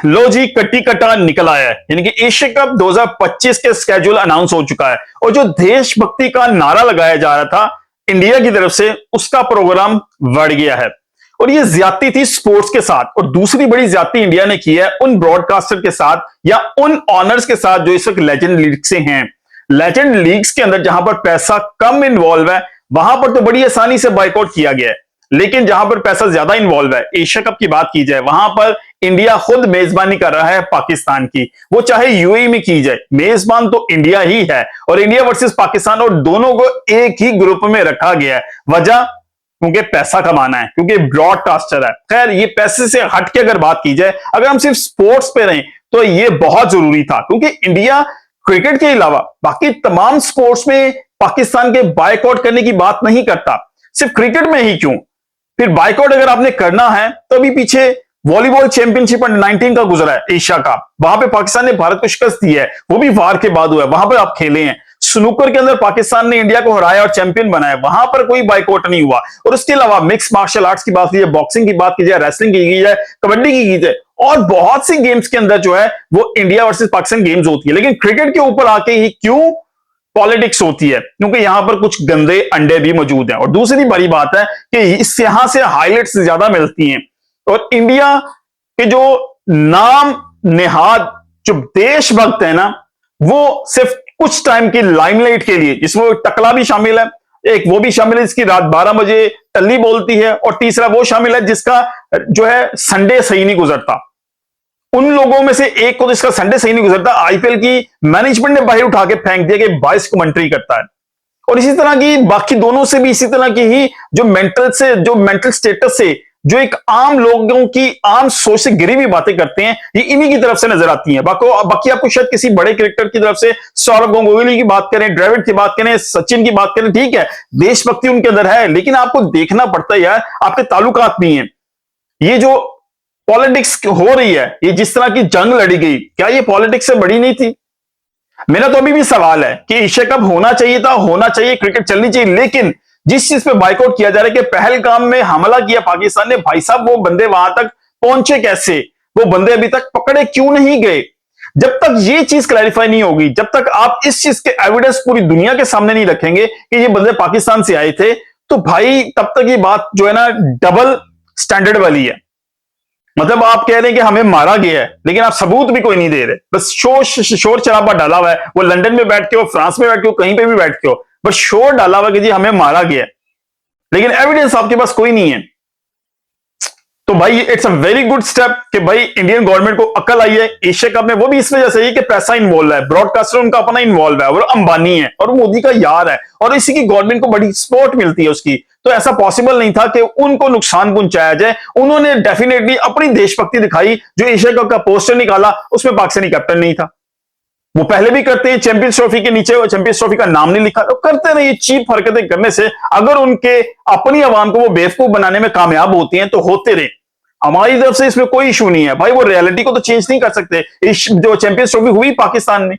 लो जी, कट्टी कटा निकल आया है। यानी कि एशिया कप 2025 के स्केड्यूल अनाउंस हो चुका है और जो देशभक्ति का नारा लगाया जा रहा था इंडिया की तरफ से, उसका प्रोग्राम बढ़ गया है। और ये ज्यादती थी स्पोर्ट्स के साथ, और दूसरी बड़ी ज्यादती इंडिया ने की है उन ब्रॉडकास्टर के साथ या उन ऑनर्स के साथ जो इस वक्त लेजेंड लीग से हैं। लेजेंड लीग्स के अंदर जहां पर पैसा कम इन्वॉल्व है, वहां पर तो बड़ी आसानी से बाइकआउट किया गया है, लेकिन जहां पर पैसा ज्यादा इन्वॉल्व है, एशिया कप की बात की जाए, वहां पर इंडिया खुद मेजबानी कर रहा है पाकिस्तान की। वो चाहे यूएई में की जाए, मेजबान तो इंडिया ही है। और इंडिया वर्सेस पाकिस्तान, और दोनों को एक ही ग्रुप में रखा गया है। वजह, क्योंकि पैसा कमाना है, क्योंकि ब्रॉडकास्टर है। खैर, ये पैसे से हट के अगर बात की जाए, अगर हम सिर्फ स्पोर्ट्स पे रहें, तो ये बहुत जरूरी था, क्योंकि इंडिया क्रिकेट के अलावा बाकी तमाम स्पोर्ट्स में पाकिस्तान के बायकॉट करने की बात नहीं करता। सिर्फ क्रिकेट में ही क्यों, फिर बाइकआउट अगर आपने करना है तो अभी पीछे वॉलीबॉल चैंपियनशिप अंडर 19 का गुजरा है एशिया का, वहां पे पाकिस्तान ने भारत को शिकस्त दी है, वो भी वार के बाद हुआ है, वहां पर आप खेले हैं। स्नूकर के अंदर पाकिस्तान ने इंडिया को हराया और चैंपियन बनाया, वहां पर कोई बाइकआउट नहीं हुआ। और उसके अलावा मिक्स मार्शल आर्ट्स की बात की जाए, बॉक्सिंग की बात की जाए, रेसलिंग की जाए, कबड्डी की जाए, और बहुत सी गेम्स के अंदर जो है वो इंडिया वर्सेस पाकिस्तान गेम्स होती है। लेकिन क्रिकेट के ऊपर आके ही क्यों पॉलिटिक्स होती है? क्योंकि यहां पर कुछ गंदे अंडे भी मौजूद हैं। और दूसरी बड़ी बात है कि इस यहां से हाइलाइट्स ज्यादा मिलती हैं, और इंडिया के जो नाम नेहाद जो देशभक्त है ना, वो सिर्फ कुछ टाइम की लाइमलाइट के लिए, जिसमें टकला भी शामिल है, एक वो भी शामिल है जिसकी रात 12 बजे टल्ली बोलती है, और तीसरा वो शामिल है जिसका जो है संडे सही नहीं गुजरता। उन लोगों में से एक को तो इसका संडे सही नहीं गुजरता, आईपीएल की मैनेजमेंट ने बाहर उठा के फेंक दिया कि बाइस कमेंट्री करता है। और इसी तरह की बाकी दोनों से भी इसी तरह की ही जो मेंटल स्टेटस से, जो एक आम लोगों की आम सोच से गिरी हुई बातें करते हैं, ये इन्हीं की तरफ से नजर आती हैं। बाकी आपको शायद किसी बड़े क्रिकेटर की तरफ से, सौरव गांगुली की बात करें, द्रविड़ की बात करें, सचिन की बात करें, ठीक है, देशभक्ति उनके अंदर है, लेकिन आपको देखना पड़ता है यार, आपके ताल्लुकात नहीं है। ये जो पॉलिटिक्स हो रही है, ये जिस तरह की जंग लड़ी गई, क्या ये पॉलिटिक्स से बड़ी नहीं थी? मेरा तो अभी भी सवाल है कि एशिया कप होना चाहिए था, होना चाहिए, क्रिकेट चलनी चाहिए, लेकिन जिस चीज पे बाइकआउट किया जा रहा है कि पहलगाम में हमला किया पाकिस्तान ने, भाई साहब वो बंदे वहां तक पहुंचे कैसे? वो बंदे अभी तक पकड़े क्यों नहीं गए? जब तक ये चीज क्लैरिफाई नहीं होगी, जब तक आप इस चीज के एविडेंस पूरी दुनिया के सामने नहीं रखेंगे कि ये बंदे पाकिस्तान से आए थे, तो भाई तब तक ये बात जो है ना डबल स्टैंडर्ड वाली है। मतलब आप कह रहे हैं कि हमें मारा गया है, लेकिन आप सबूत भी कोई नहीं दे रहे, बस शोर शराबा डाला हुआ है। वो लंदन में बैठ के हो, फ्रांस में बैठ के हो, कहीं पे भी बैठ के हो, बस शोर डाला हुआ कि जी हमें मारा गया है, लेकिन एविडेंस आपके पास कोई नहीं है। तो भाई it's a very good step कि भाई इंडियन गवर्नमेंट को अकल आई है एशिया कप में, वो भी इस वजह से ही कि पैसा इन्वॉल्व है, ब्रॉडकास्टर उनका अपना इन्वॉल्व है, और अंबानी है और मोदी का यार है, और इसी की गवर्नमेंट को बड़ी सपोर्ट मिलती है उसकी। तो ऐसा पॉसिबल नहीं था कि उनको नुकसान पहुंचाया जाए। उन्होंने डेफिनेटली अपनी देशभक्ति दिखाई। जो एशिया कप का पोस्टर निकाला, उसमें पाकिस्तानी कैप्टन नहीं था। वो पहले भी करते हैं, चैंपियंस ट्रॉफी के नीचे चैंपियंस ट्रॉफी का नाम नहीं लिखा, तो करते रहे। चीप हरकतें करने से अगर उनके अपनी आवाम को वो बेवकूफ बनाने में कामयाब होती हैं, तो होते रहे। हमारी तरफ से इसमें कोई इशू नहीं है भाई, वो रियलिटी को तो चेंज नहीं कर सकते। जो चैंपियंस ट्रॉफी हुई पाकिस्तान में,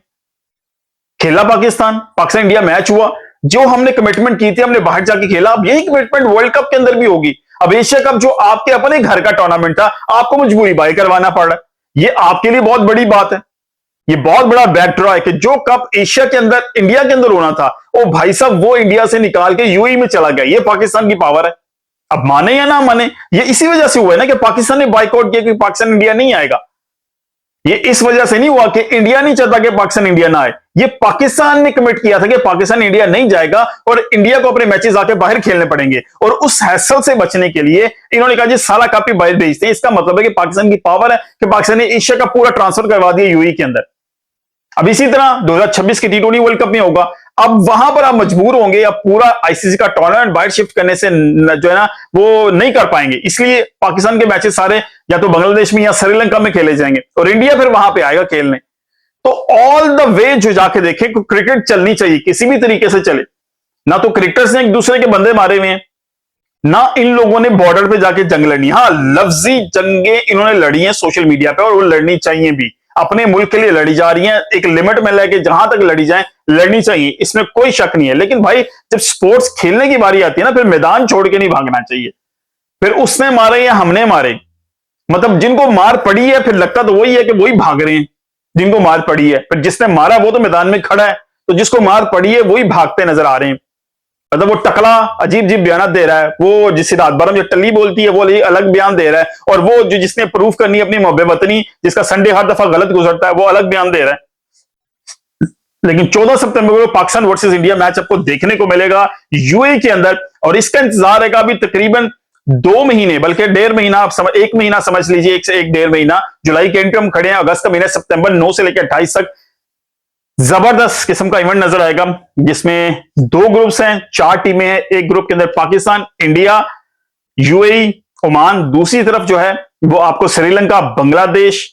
खेला पाकिस्तान इंडिया मैच हुआ, जो हमने कमिटमेंट की थी हमने बाहर जाके खेला। अब यही कमिटमेंट वर्ल्ड कप के अंदर भी होगी। अब एशिया कप जो आपके अपने घर का टूर्नामेंट था, आपको मजबूरी बाई करवाना पड़ रहा है। ये आपके लिए बहुत बड़ी बात है, ये बहुत बड़ा बैकड्रॉ है कि जो कप एशिया के अंदर इंडिया के अंदर होना था, ओ भाई साहब वो इंडिया से निकाल के यूएई में चला गया। ये पाकिस्तान की पावर है। अब माने या ना माने, ये इसी वजह से हुआ है ना कि पाकिस्तान ने बाइकआउट किया कि पाकिस्तान इंडिया नहीं आएगा। ये इस वजह से नहीं हुआ कि इंडिया नहीं चाहता कि पाकिस्तान इंडिया ना आए, ये पाकिस्तान ने कमिट किया था कि पाकिस्तान इंडिया नहीं जाएगा और इंडिया को अपने मैचेस आके बाहर खेलने पड़ेंगे। और उस हैसल से बचने के लिए इन्होंने कहा जी सारा कप ही बाहर भेजते हैं। इसका मतलब है कि पाकिस्तान की पावर है कि पाकिस्तान ने एशिया का पूरा ट्रांसफर करवा दिया यूएई के अंदर। अब इसी तरह 2026 के टी20 वर्ल्ड कप में होगा। अब वहां पर आप मजबूर होंगे, अब पूरा आईसीसी का टूर्नामेंट बाहर शिफ्ट करने से जो है ना वो नहीं कर पाएंगे, इसलिए पाकिस्तान के मैचेस सारे या तो बांग्लादेश में या श्रीलंका में खेले जाएंगे और इंडिया फिर वहां पे आएगा खेलने। तो ऑल द वे जो जाके देखें, क्रिकेट चलनी चाहिए, किसी भी तरीके से चले। ना तो क्रिकेटर्स ने एक दूसरे के बंदे मारे हुए हैं, ना इन लोगों ने बॉर्डर पे जाके जंग लड़नी। हाँ, लफ्जी जंगे इन्होंने लड़ी हैं सोशल मीडिया पे, और वो लड़नी चाहिए भी। अपने मुल्क के लिए लड़ी जा रही हैं, एक लिमिट में लेके जहां तक लड़ी जाए लड़नी चाहिए, इसमें कोई शक नहीं है। लेकिन भाई जब स्पोर्ट्स खेलने की बारी आती है ना, फिर मैदान छोड़ के नहीं भागना चाहिए। फिर उसने मारे या हमने मारे, मतलब जिनको मार पड़ी है फिर लगता तो वही है कि वही भाग रहे हैं जिनको मार पड़ी है, फिर जिसने मारा वो तो मैदान में खड़ा है, तो जिसको मार पड़ी है वही भागते नजर आ रहे हैं। मतलब वो टकला अजीब अजीब बयान दे रहा है, वो जिस रात भरम जो टल्ली बोलती है वो अलग बयान दे रहा है, और वो जो जिसने प्रूफ करनी है अपनी मोहब्बत वतनी, जिसका संडे हर दफा गलत गुजरता है, वो अलग बयान दे रहा है। लेकिन 14 सितंबर को पाकिस्तान वर्सेस इंडिया मैच आपको देखने को मिलेगा यूएई के अंदर, और इसका इंतजार है अभी तकरीबन 2 महीने, बल्कि 1.5 महीना, आप समझ 1 महीना समझ लीजिए, 1 से 1.5 महीना। जुलाई के एंड पे हम खड़े हैं, अगस्त का महीना, सितंबर 9 से लेकर 28 तक जबरदस्त किस्म का इवेंट नजर आएगा, जिसमें 2 ग्रुप्स हैं, 4 टीमें हैं। एक ग्रुप के अंदर पाकिस्तान, इंडिया, यूएई, ओमान, दूसरी तरफ जो है वो आपको श्रीलंका, बांग्लादेश,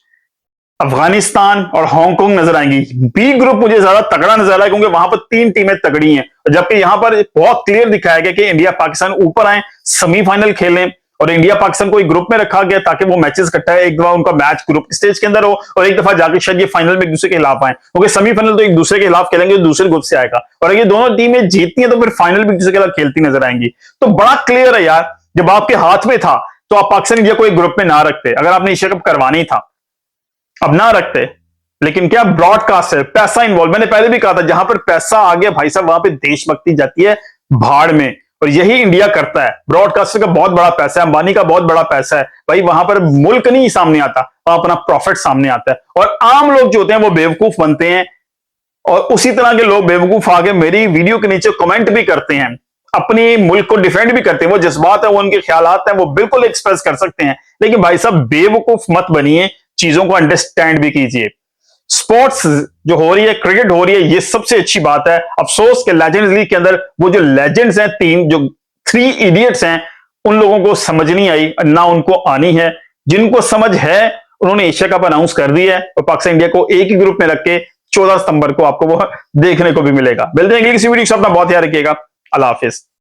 अफगानिस्तान और हांगकांग नजर आएंगी। बी ग्रुप मुझे ज्यादा तगड़ा नजर आ रहा है क्योंकि वहां पर 3 टीमें तगड़ी हैं, जबकि यहां पर बहुत क्लियर दिखाया गया कि इंडिया पाकिस्तान ऊपर आए, सेमीफाइनल खेलें, और इंडिया पाकिस्तान को एक ग्रुप में रखा गया ताकि वो मैचेस इकट्ठा है, एक दफा उनका मैच ग्रुप स्टेज के अंदर हो और एक दफा जाकर शायद ये फाइनल में एक दूसरे के खिलाफ आए, क्योंकि सेमीफाइनल तो एक दूसरे के खिलाफ खेलेंगे, दूसरे ग्रुप से आएगा, और अगर ये दोनों टीमें जीतती हैं तो फिर फाइनल भी एक दूसरे के खिलाफ खेलती नजर आएंगी। तो बड़ा क्लियर है यार, जब आपके हाथ में था तो आप पाकिस्तान इंडिया को एक ग्रुप में ना रखते, अगर आपने एशिया कप करवाना ही था, अब ना रखते। लेकिन क्या ब्रॉडकास्ट है, पैसा इन्वॉल्व, मैंने पहले भी कहा था, जहां पर पैसा आ गया भाई साहब वहां पे देशभक्ति जाती है भाड़ में, और यही इंडिया करता है। ब्रॉडकास्टर का बहुत बड़ा पैसा है, अंबानी का बहुत बड़ा पैसा है भाई, वहां पर मुल्क नहीं सामने आता, वहां अपना प्रॉफिट सामने आता है, और आम लोग जो होते हैं वो बेवकूफ बनते हैं, और उसी तरह के लोग बेवकूफ आके मेरी वीडियो के नीचे कमेंट भी करते हैं, अपनी मुल्क को डिफेंड भी करते हैं, वो जज्बात है, वो उनके ख्यालात हैं, वो बिल्कुल एक्सप्रेस कर सकते हैं, लेकिन भाई साहब बेवकूफ मत बनिए, चीजों को अंडरस्टैंड भी कीजिए। स्पोर्ट्स जो हो रही है, क्रिकेट हो रही है, ये सबसे अच्छी बात है। अफसोस के लेजेंड्स लीग के अंदर वो जो लेजेंड्स हैं, 3 इडियट्स हैं, उन लोगों को समझ नहीं आई, ना उनको आनी है। जिनको समझ है उन्होंने एशिया कप अनाउंस कर दिया है, और पाकिस्तान इंडिया को एक ही ग्रुप में रख के 14 सितंबर को आपको वो देखने को भी मिलेगा। मिलते हैं अगली किसी वीडियो से, अपना बहुत ध्यान रखिएगा। अल्लाह हाफिज।